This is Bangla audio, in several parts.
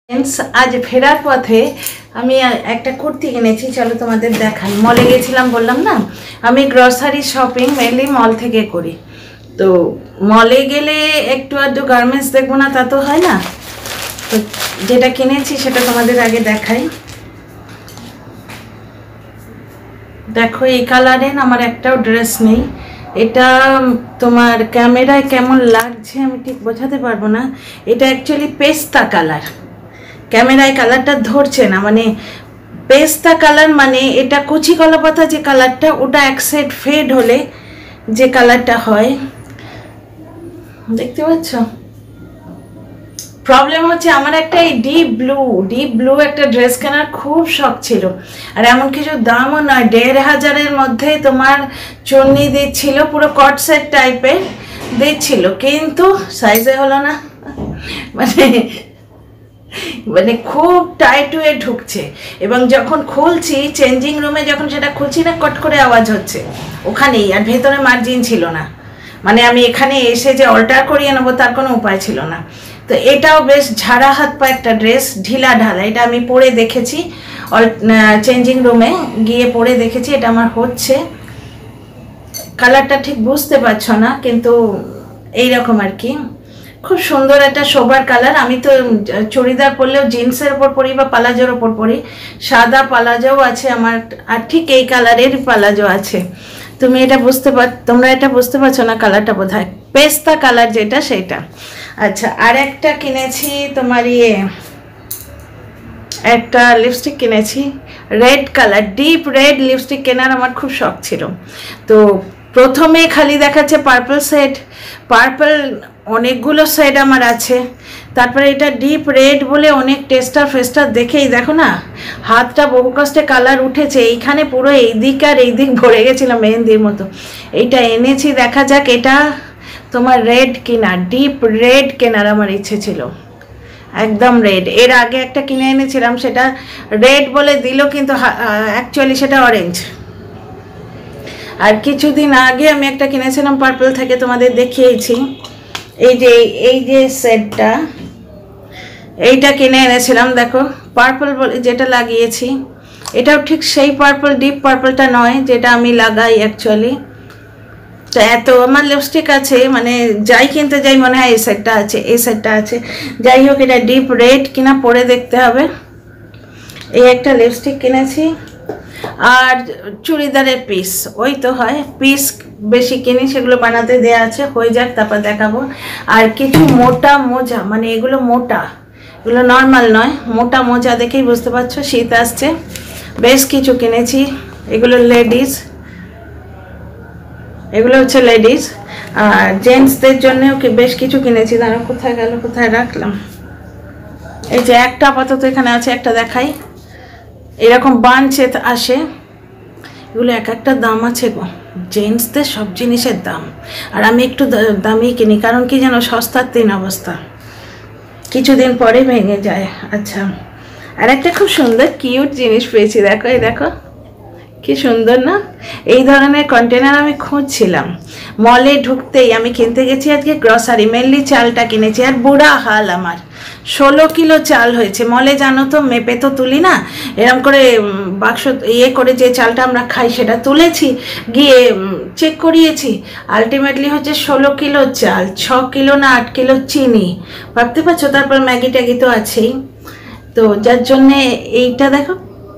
फ्रेंड्स आज फेरार पथे আমি একটা কুর্তি কিনেছি। চলো তোমাদের দেখাই। মলে গেছিলাম বললাম না, আমি গ্রসারি শপিং মেনলি মল থেকে করি। তো মলে গেলে একটু আধটু গার্মেন্টস দেখবো না তা তো হয় না। তো যেটা কিনেছি সেটা তোমাদের আগে দেখাই। দেখো এই কালারের আমার একটাও ড্রেস নেই। এটা তোমার ক্যামেরায় কেমন লাগছে আমি ঠিক বোঝাতে পারবো না। এটা অ্যাকচুয়ালি পেস্তা কালার, ক্যামেরায় কালারটা ধরছে না, মানে পেস্তা কালার মানে এটা কচি কলা পাতা যে কালারটা, ওটা এক সাইড ফেড হলে যে কালারটা হয়, দেখতে পাচ্ছ। প্রবলেম হচ্ছে আমার একটা এই ডিপ ব্লু একটা ড্রেস কেনার খুব শখ ছিল, আর এমন কিছু দামও নয়, 1500-এর মধ্যে তোমার চুন্নি দিচ্ছিল, পুরো কট সেট টাইপের দিচ্ছিল, কিন্তু সাইজে হলো না। মানে খুব টাইট হয়ে ঢুকছে, এবং যখন খুলছি চেঞ্জিং রুমে যখন সেটা খুলছি না, কট করে আওয়াজ হচ্ছে ওখানেই, আর ভেতরে মার্জিন ছিল না। মানে আমি এখানে এসে যে অল্টার করিয়ে নেবো তার কোনো উপায় ছিল না। তো এটাও বেশ ঝাড়া হাত পা একটা ড্রেস, ঢিলা ঢালা। এটা আমি পরে দেখেছি, চেঞ্জিং রুমে গিয়ে পরে দেখেছি, এটা আমার হচ্ছে। কালারটা ঠিক বুঝতে পারছো না, কিন্তু এইরকম আর কি, খুব সুন্দর একটা সোবার কালার। আমি তো চুড়িদার পরলেও জিন্সের ওপর পরি বা পালাজোর ওপর পরি। সাদা পালাজোও আছে আমার, আর ঠিক এই কালারের পালাজো আছে। তোমরা এটা বুঝতে পারছো না, কালারটা বোধহয় পেস্তা কালার যেটা সেটা। আচ্ছা, আর একটা কিনেছি তোমার একটা লিপস্টিক কিনেছি red colour, deep red lipstick কেনার আমার খুব শখ ছিল। তো প্রথমে খালি দেখাচ্ছে পার্পল সেট, পার্পল অনেকগুলো সেট আমার আছে। তারপরে এটা ডিপ রেড বলে অনেক টেস্টার ফেস্টার দেখেই দেখো না, হাতটা বহু কষ্টে কালার উঠেছে, এইখানে পুরো এই দিক আর এই দিক ভরে গেছিল মেহেন্দির মতো। এইটা এনেছি, দেখা যাক। এটা তোমার রেড কেনার, ডিপ রেড কেনার আমার ইচ্ছে ছিল, একদম রেড। এর আগে একটা কিনে এনেছিলাম, সেটা রেড বলে দিল, কিন্তু অ্যাকচুয়ালি সেটা অরেঞ্জ। আর কিছুদিন আগে আমি একটা কিনেছিলাম পার্পল থেকে, তোমাদের দেখিয়েছি। এই যে সেটটা, এইটা কিনে এনেছিলাম, দেখো পার্পল বলে যেটা লাগিয়েছি, এটাও ঠিক সেই পার্পল, ডিপ পার্পলটা নয় যেটা আমি লাগাই অ্যাকচুয়ালি। তো এত আমার লিপস্টিক আছে, মানে যাই কিনতে যাই মনে হয় এই সেটটা আছে। যাই হোক, এটা ডিপ রেড কিনা পরে দেখতে হবে। এই একটা লিপস্টিক কিনেছি, আর চুড়িদারের পিস, ওই তো হয় পিস বেশি কিনি, সেগুলো বানাতে দেওয়া আছে, হয়ে যাক তারপর দেখাবো। আর কিছু মোটা মোজা, মানে এগুলো মোটা, এগুলো নর্মাল নয়, মোটা মোজা দেখেই বুঝতে পারছো শীত আসছে। বেশ কিছু কিনেছি, এগুলো লেডিস, এগুলো হচ্ছে লেডিস। আর জেন্টসদের জন্যও বেশ কিছু কিনেছি। তারা কোথায় গেল, কোথায় রাখলাম? এই যে একটা আপাতত এখানে আছে, একটা দেখাই। এরকম বাঞ্চে আসে, এগুলো এক একটা দাম আছে গো, জেন্টসদের সব জিনিসের দাম। আর আমি একটু দামি কিনি, কারণ কি যেন সস্তার তিন অবস্থা, কিছুদিন পরে ভেঙে যায়। আচ্ছা, আর একটা খুব সুন্দর কিউট জিনিস পেয়েছি, দেখো এই দেখো কি সুন্দর না। এই ধরনের কন্টেনার আমি খুঁজছিলাম, মলে ঢুকতেই আমি কিনতে গেছি আজকে গ্রসারি, মেনলি চালটা কিনেছি। আর বুড়া হাল আমার, 16 কিলো চাল হয়েছে। মলে জানো তো মেপে তো তুলি না, এরকম করে বাক্স করে যে চালটা আমরা খাই সেটা তুলেছি, গিয়ে চেক করিয়েছি, আলটিমেটলি হচ্ছে 16 কিলো চাল, 6 কিলো না 8 কিলো চিনি, ভাবতে পারছো। তারপর ম্যাগি ট্যাগি তো আছেই। তো যার জন্যে এইটা দেখো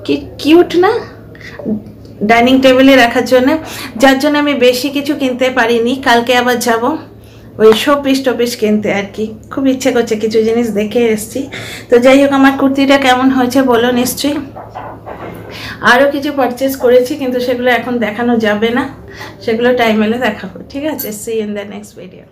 কি কিউট না, ডাইনিং টেবিলে রাখার জন্য। যার জন্য আমি বেশি কিছু কিনতে পারিনি, কালকে আবার যাব ওই শোপিস টোপিস কিনতে আর কি। খুব ইচ্ছে করছে, কিছু জিনিস দেখে এসছি। তো যাই হোক, আমার কুর্তিটা কেমন হয়েছে বলো নিশ্চয়ই। আরও কিছু পারচেস করেছি, কিন্তু সেগুলো এখন দেখানো যাবে না, সেগুলো টাইম এলে দেখাবো, ঠিক আছে? See in the next video.